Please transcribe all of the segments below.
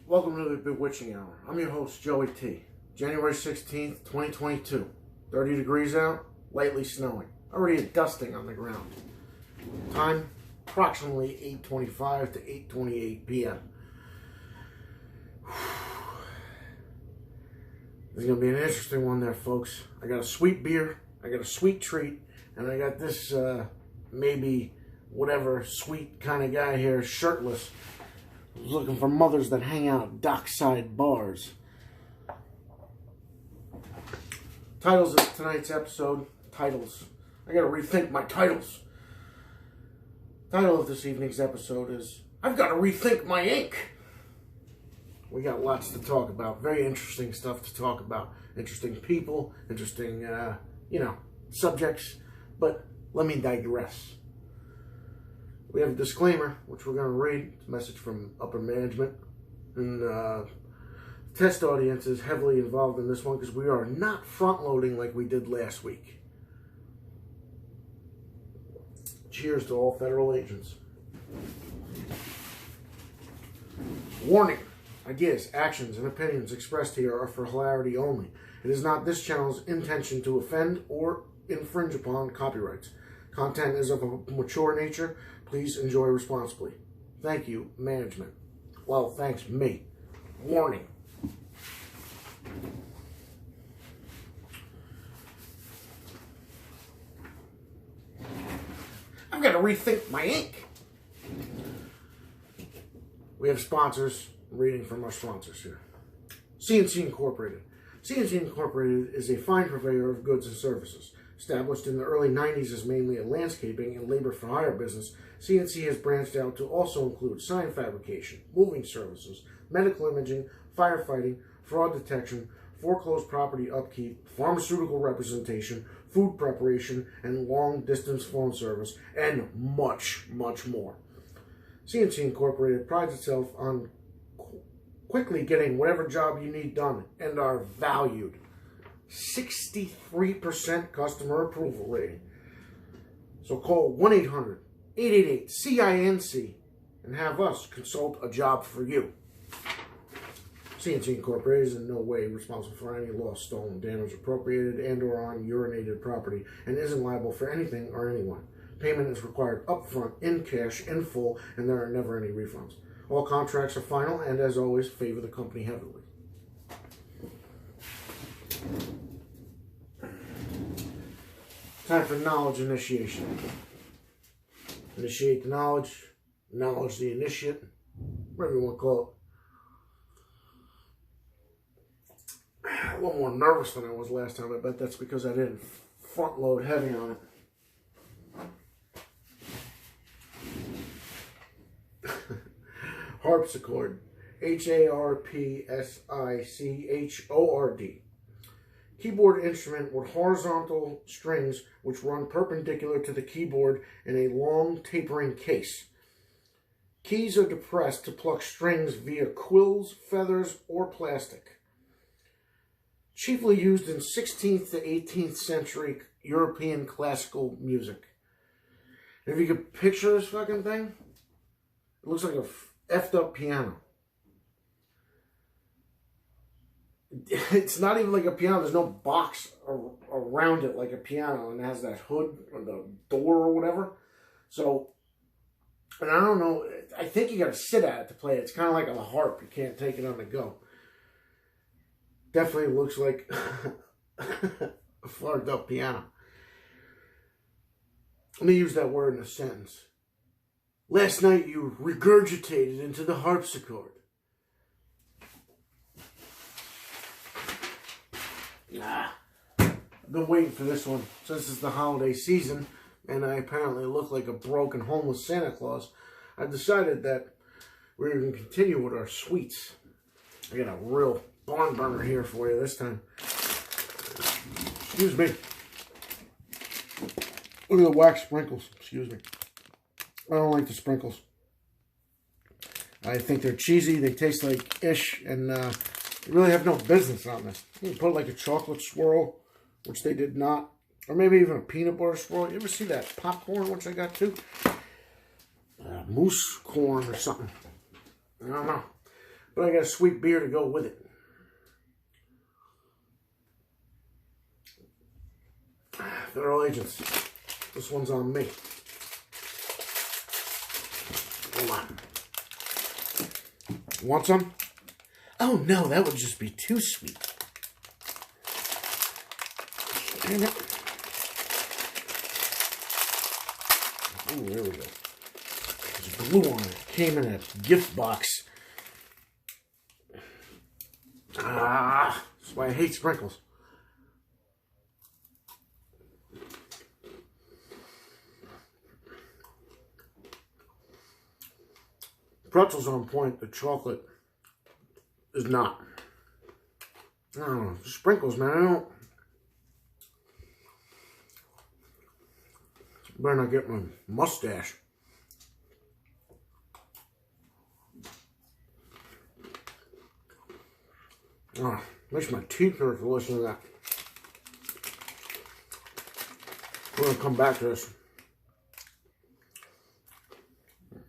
Welcome to the Bewitching Hour. I'm your host, Joey T. January 16th, 2022. 30 degrees out, lightly snowing. Already a dusting on the ground. Time, approximately 8:25 to 8:28 p.m. This is going to be an interesting one there, folks. I got a sweet beer, I got a sweet treat, and I got this, maybe whatever sweet kind of guy here, shirtless, who's looking for mothers that hang out at dockside bars. Titles of tonight's episode. Titles. I gotta rethink my titles. Title of this evening's episode is, I've got to rethink my ink. We got lots to talk about. Very interesting stuff to talk about. Interesting people. Interesting, subjects. But let me digress. We have a disclaimer, which we're going to read. It's a message from upper management. And test audience is heavily involved in this one because we are not front-loading like we did last week. Cheers to all federal agents. Warning. Ideas, actions, and opinions expressed here are for hilarity only. It is not this channel's intention to offend or infringe upon copyrights. Content is of a mature nature. Please enjoy responsibly. Thank you, management. Well, thanks, me. Warning. I've got to rethink my ink. We have sponsors. Reading from our sponsors here. CNC Incorporated. CNC Incorporated is a fine purveyor of goods and services. Established in the early 90s as mainly a landscaping and labor-for-hire business, CNC has branched out to also include sign fabrication, moving services, medical imaging, firefighting, fraud detection, foreclosed property upkeep, pharmaceutical representation, food preparation, and long-distance phone service, and much, much more. CNC Incorporated prides itself on quickly getting whatever job you need done and are valued. 63% customer approval rating. So call 1-800-888-CINC and have us consult a job for you. CNC Incorporated is in no way responsible for any lost, stolen, damaged, appropriated, and or on urinated property and isn't liable for anything or anyone. Payment is required upfront, in cash, in full, and there are never any refunds. All contracts are final and, as always, favor the company heavily. Time for knowledge initiation. Initiate the knowledge, knowledge the initiate, whatever you want to call it. A little more nervous than I was last time. I bet that's because I didn't front load heavy on it. Harpsichord. Harpsichord. Keyboard instrument with horizontal strings which run perpendicular to the keyboard in a long tapering case. Keys are depressed to pluck strings via quills, feathers, or plastic. Chiefly used in 16th to 18th century European classical music. And if you could picture this fucking thing, it looks like a effed up piano. It's not even like a piano. There's no box around it like a piano, and it has that hood or the door or whatever. So, and I don't know. I think you got to sit at it to play it. It's kind of like a harp. You can't take it on the go. Definitely looks like a flared up piano. Let me use that word in a sentence. Last night you regurgitated into the harpsichord. I've been waiting for this one since it's the holiday season, and I apparently look like a broken homeless Santa Claus. I decided that we're going to continue with our sweets. I got a real barn burner here for you this time. Excuse me. Look at the wax sprinkles. Excuse me. I don't like the sprinkles. I think they're cheesy. They taste like ish, and they really have no business on this. You can put like a chocolate swirl, which they did not, or maybe even a peanut butter swirl. You ever see that popcorn, which I got too? moose corn or something. I don't know. But I got a sweet beer to go with it. Federal agents. This one's on me. Hold on. Want some? Oh no, that would just be too sweet. Damn it. Oh, there we go. There's glue on it. Came in a gift box. Ah, that's why I hate sprinkles. Pretzels on point, the chocolate is not. I don't know, sprinkles, man, I don't. Better not get my mustache. Ah, makes my teeth hurt to listen to that. We're gonna come back to this.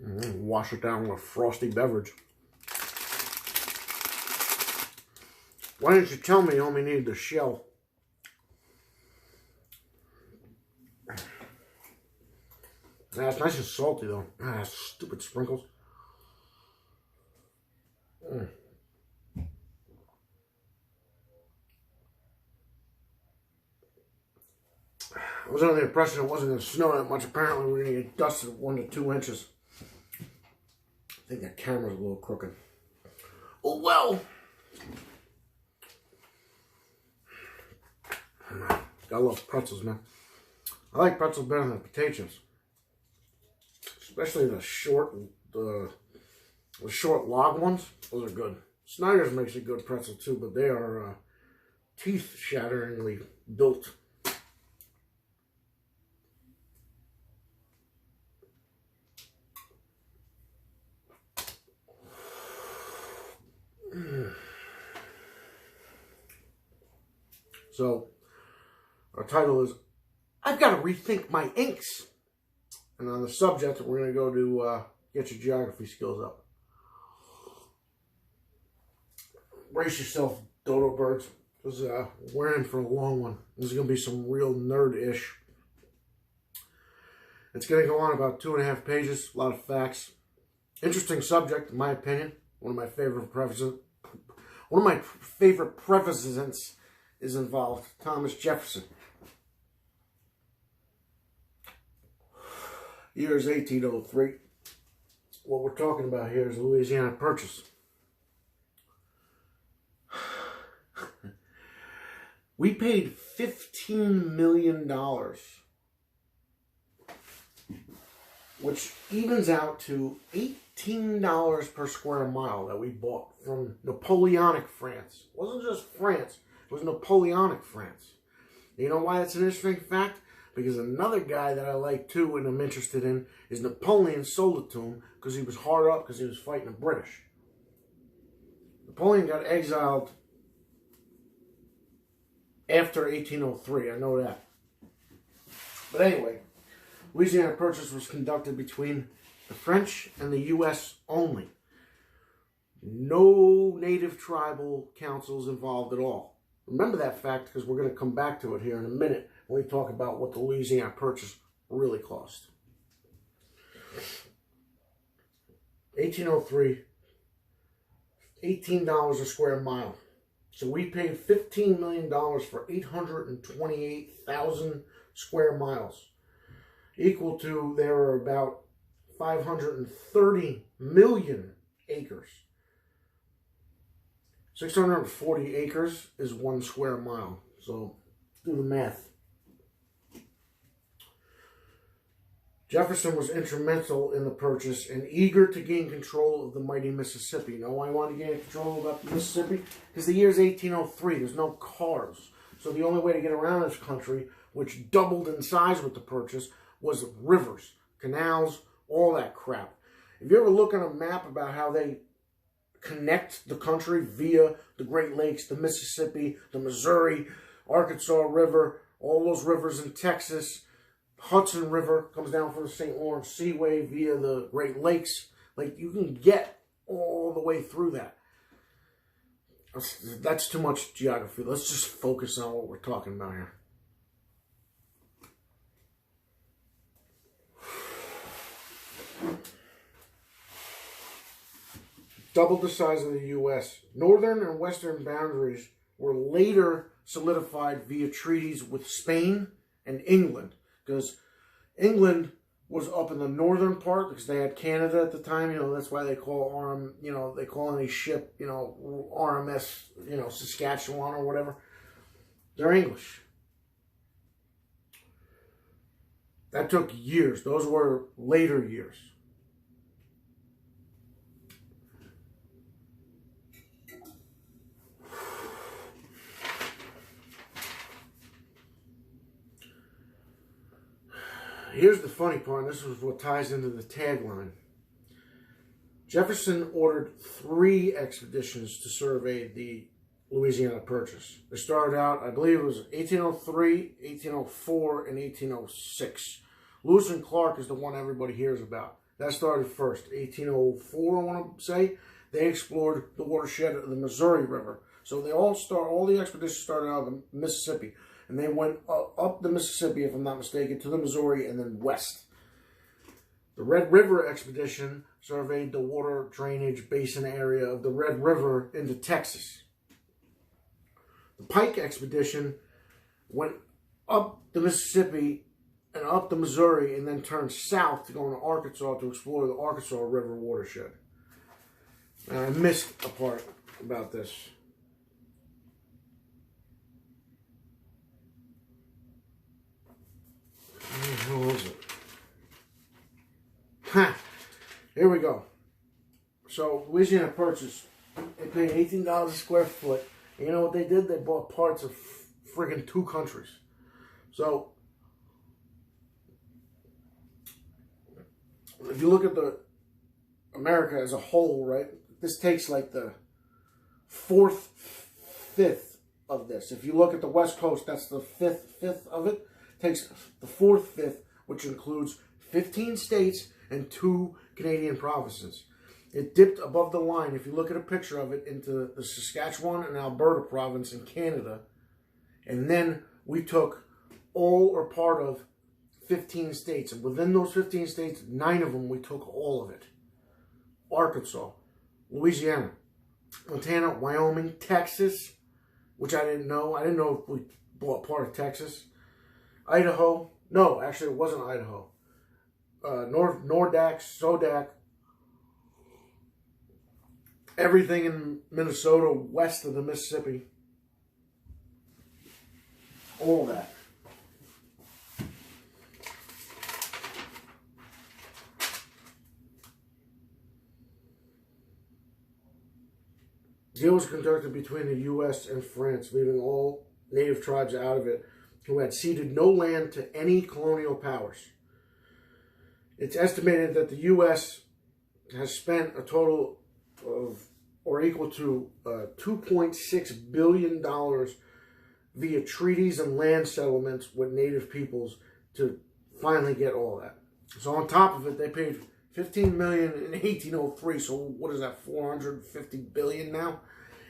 Wash it down with a frosty beverage. Why didn't you tell me you only needed the shell? Yeah, it's nice and salty though. Ah, stupid sprinkles. I was under the impression it wasn't going to snow that much. Apparently we're going to get dusted 1 to 2 inches. I think that camera's a little crooked. Oh well. I love pretzels, man. I like pretzels better than potato chips. Especially the short log ones. Those are good. Snyder's makes a good pretzel too, but they are teeth-shatteringly built. So, our title is, I've got to rethink my inks. And on the subject, we're going to go to get your geography skills up. Brace yourself, dodo birds, because we're in for a long one. This is going to be some real nerd-ish. It's going to go on about 2.5 pages, a lot of facts. Interesting subject, in my opinion. One of my favorite presidents is involved, Thomas Jefferson. Year is 1803. What we're talking about here is the Louisiana Purchase. We paid $15 million, which evens out to $18 per square mile that we bought from Napoleonic France. It wasn't just France, it was Napoleonic France. You know why that's an interesting fact? Because another guy that I like too and I'm interested in is Napoleon sold it to him because he was hard up because he was fighting the British. Napoleon got exiled after 1803, I know that. But anyway, Louisiana Purchase was conducted between the French and the U.S. only. No native tribal councils involved at all. Remember that fact because we're going to come back to it here in a minute when we talk about what the Louisiana Purchase really cost. 1803, $18 a square mile. So we paid $15 million for 828,000 square miles. Equal to, there are about 530 million acres. 640 acres is 1 square mile. So do the math. Jefferson was instrumental in the purchase and eager to gain control of the mighty Mississippi. You know why he wanted to gain control of the Mississippi? Because the year is 1803. There's no cars. So the only way to get around this country, which doubled in size with the purchase, was rivers, canals, all that crap. If you ever look on a map about how they connect the country via the Great Lakes, the Mississippi, the Missouri, Arkansas River, all those rivers in Texas, Hudson River comes down from the St. Lawrence Seaway via the Great Lakes. Like, you can get all the way through that. That's too much geography. Let's just focus on what we're talking about here. Doubled the size of the U.S. Northern and western boundaries were later solidified via treaties with Spain and England, because England was up in the northern part because they had Canada at the time. You know, that's why they call they call any ship, RMS, Saskatchewan or whatever. They're English. That took years. Those were later years. Here's the funny part, and this is what ties into the tagline. Jefferson ordered 3 expeditions to survey the Louisiana Purchase. They started out, I believe it was 1803, 1804, and 1806. Lewis and Clark is the one everybody hears about. That started first. 1804, I want to say. They explored the watershed of the Missouri River. So all the expeditions started out of the Mississippi. And they went up the Mississippi, if I'm not mistaken, to the Missouri, and then west. The Red River expedition surveyed the water drainage basin area of the Red River into Texas. The Pike expedition went up the Mississippi and up the Missouri, and then turned south to go into Arkansas to explore the Arkansas River watershed. And I missed a part about this. What was it? Here we go. So, Louisiana Purchase, they paid $18 a square foot. And you know what they did? They bought parts of friggin' 2 countries. So, if you look at the America as a whole, right? This takes like the 4th, 5th of this. If you look at the West Coast, that's the 5th of it. Takes the 4th, 5th, which includes 15 states and 2 Canadian provinces. It dipped above the line, if you look at a picture of it, into the Saskatchewan and Alberta province in Canada. And then we took all or part of 15 states. And within those 15 states, 9 of them, we took all of it. Arkansas, Louisiana, Montana, Wyoming, Texas, which I didn't know. I didn't know if we bought part of Texas. Idaho. No, actually, it wasn't Idaho. Nordax, Sodak. Everything in Minnesota west of the Mississippi. All that. The deal was conducted between the U.S. and France, leaving all native tribes out of it, who had ceded no land to any colonial powers. It's estimated that the U.S. has spent a total of, or equal to, $2.6 billion via treaties and land settlements with native peoples to finally get all that. So on top of it, they paid $15 million in 1803. So what is that, $450 billion now?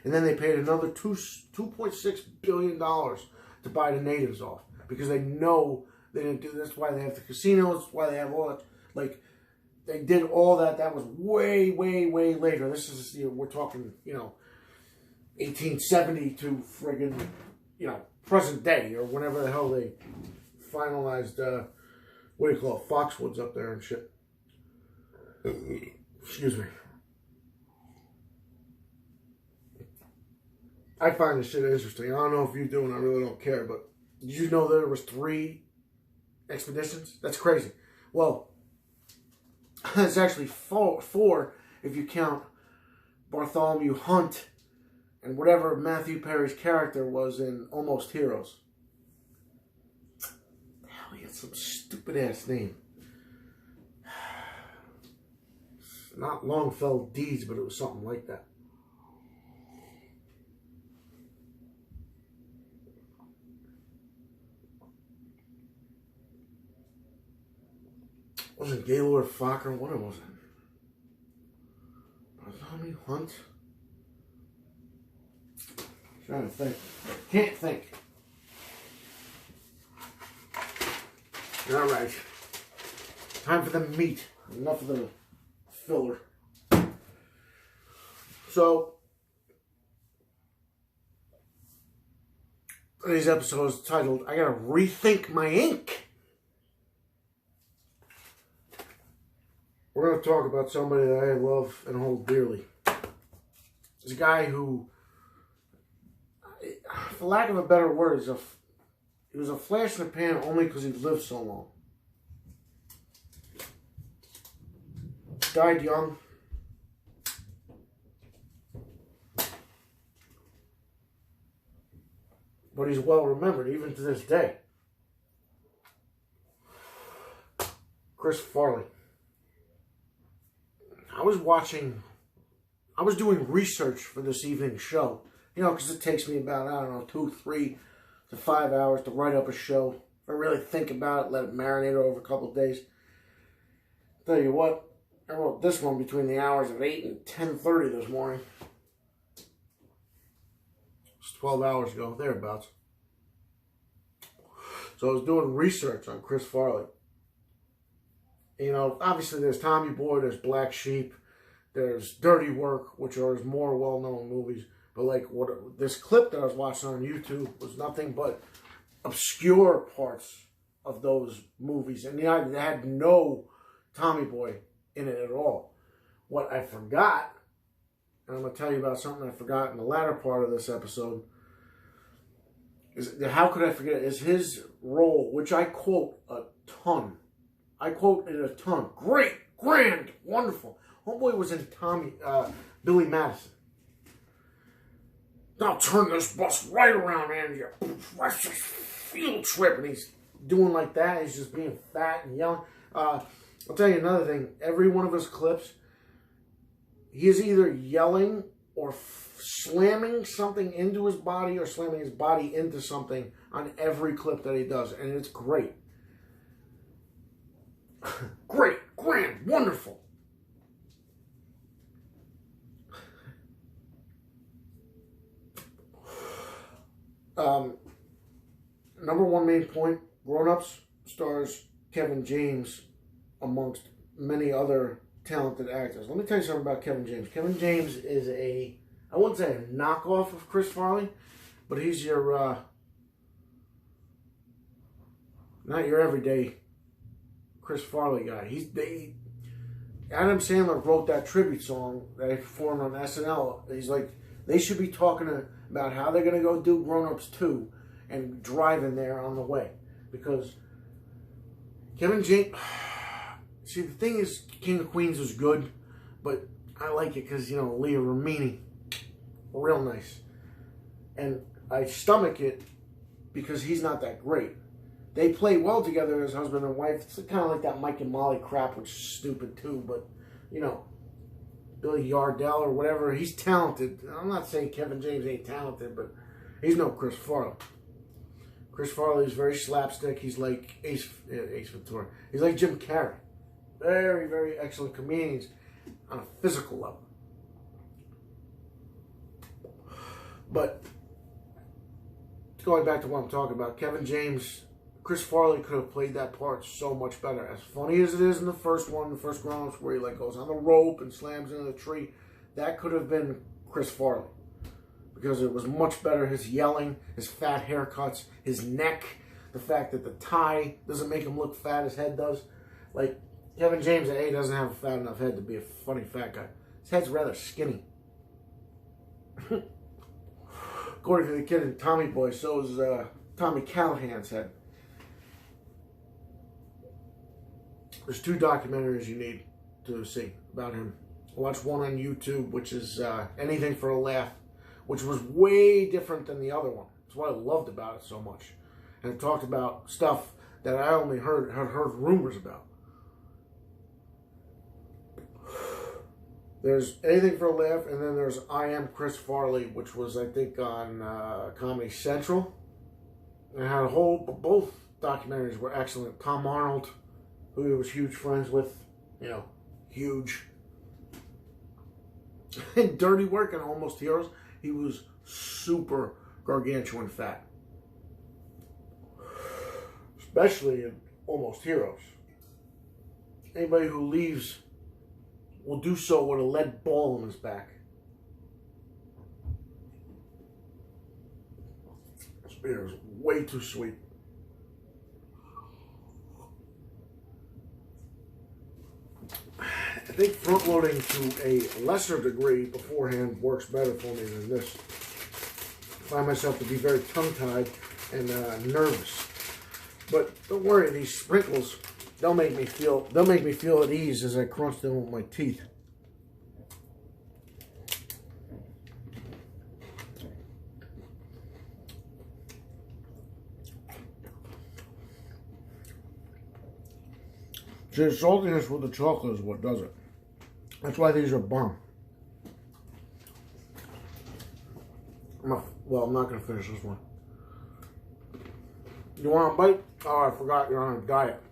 And then they paid another $2.6 billion to buy the natives off, because they know they didn't do. That's why they have the casinos. That's why they have all that. Like, they did all that. That was way, way, way later. This is, we're talking, 1870 to friggin', present day, or whenever the hell they finalized, what do you call it, Foxwoods up there and shit. Excuse me. I find this shit interesting. I don't know if you do, and I really don't care, but did you know there was 3 expeditions? That's crazy. Well, it's actually 4 if you count Bartholomew Hunt and whatever Matthew Perry's character was in Almost Heroes. Hell, he had some stupid-ass name. Not Longfellow Deeds, but it was something like that. wasn't Gaylord Fokker. What was it? Bartholomew Hunt? Trying to think. Can't think. Alright. Time for the meat. Enough of the filler. So, today's episode is titled, I Gotta Rethink My Ink. We're going to talk about somebody that I love and hold dearly. It's a guy who, for lack of a better word, he was a flash in the pan only because he lived so long. Died young. But he's well remembered, even to this day. Chris Farley. I was doing research for this evening's show. You know, because it takes me about, I don't know, 2, 3 to 5 hours to write up a show. If I really think about it, let it marinate over a couple of days. Tell you what, I wrote this one between the hours of 8 and 10:30 this morning. It's 12 hours ago, thereabouts. So I was doing research on Chris Farley. You know, obviously there's Tommy Boy, there's Black Sheep, there's Dirty Work, which are his more well-known movies. But like this clip that I was watching on YouTube was nothing but obscure parts of those movies. And you know, they had no Tommy Boy in it at all. What I forgot, and I'm going to tell you about something I forgot in the latter part of this episode, is how could I forget it, is his role, which I quote a ton. I quote it a ton. Great, grand, wonderful. Homeboy was in Billy Madison. Now turn this bus right around, Andy. Let's just field trip. And he's doing like that. He's just being fat and yelling. I'll tell you another thing. Every one of his clips, he is either yelling or slamming something into his body or slamming his body into something on every clip that he does. And it's great. Great, grand, wonderful. Number one main point, Grown Ups stars Kevin James amongst many other talented actors. Let me tell you something about Kevin James. Kevin James is I wouldn't say a knockoff of Chris Farley, but he's your, not your everyday Chris Farley guy. Adam Sandler wrote that tribute song that he performed on SNL. He's like, they should be talking about how they're going to go do Grown Ups 2 and driving there on the way. Because Kevin James, see, the thing is, King of Queens was good, but I like it because, you know, Leah Remini, real nice. And I stomach it because he's not that great. They play well together as husband and wife. It's kind of like that Mike and Molly crap, which is stupid too. But, you know, Billy Yardell or whatever, he's talented. I'm not saying Kevin James ain't talented, but he's no Chris Farley. Chris Farley is very slapstick. He's like Ace Ventura. He's like Jim Carrey. Very, very excellent comedians on a physical level. But going back to what I'm talking about, Kevin James, Chris Farley could have played that part so much better. As funny as it is in the first one, the first Grown Ups, where he like goes on the rope and slams into the tree, that could have been Chris Farley. Because it was much better, his yelling, his fat haircuts, his neck, the fact that the tie doesn't make him look fat, his head does. Like, Kevin James, A, doesn't have a fat enough head to be a funny fat guy. His head's rather skinny. According to the kid in Tommy Boy, so is Tommy Callahan's head. There's 2 documentaries you need to see about him. Watch one on YouTube, which is Anything for a Laugh, which was way different than the other one. That's what I loved about it so much. And it talked about stuff that I only had heard rumors about. There's Anything for a Laugh, and then there's I Am Chris Farley, which was, I think, on Comedy Central. And it had both documentaries were excellent. Tom Arnold, who he was huge friends with, you know, huge. In Dirty Work and Almost Heroes, he was super gargantuan fat. Especially in Almost Heroes. Anybody who leaves will do so with a lead ball in his back. This beer is way too sweet. I think front loading to a lesser degree beforehand works better for me than this. I find myself to be very tongue-tied and nervous. But don't worry, these sprinkles, they'll make me feel at ease as I crunch them with my teeth. See, the saltiness with the chocolate is what does it. That's why these are bomb. Well, I'm not going to finish this one. You want a bite? Oh, I forgot you're on a diet.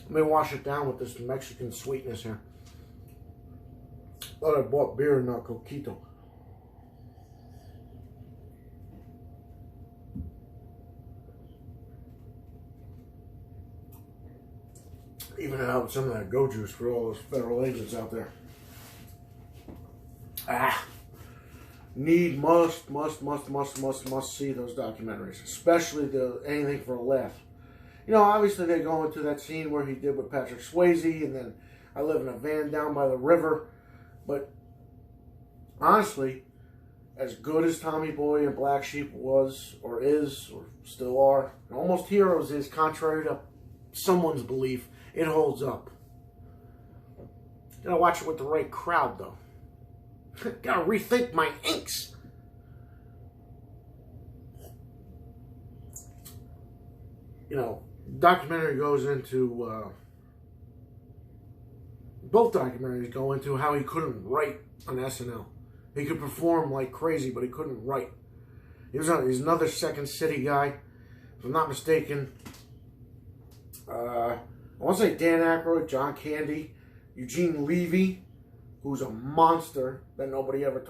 Let me wash it down with this Mexican sweetness here. Thought I bought beer and not coquito. Even out some of that go juice for all those federal agents out there. Must see those documentaries, especially the Anything for a Laugh. You know, obviously they go into that scene where he did with Patrick Swayze, and then I Live in a Van Down by the River. But honestly, as good as Tommy Boy and Black Sheep was, or is, or still are, Almost Heroes is, contrary to someone's belief, it holds up. Gotta watch it with the right crowd, though. Gotta rethink my inks. You know, documentary goes into, both documentaries go into how he couldn't write on SNL. He could perform like crazy, but he couldn't write. He's another Second City guy, if I'm not mistaken. I want to say Dan Aykroyd, John Candy, Eugene Levy, who's a monster that nobody ever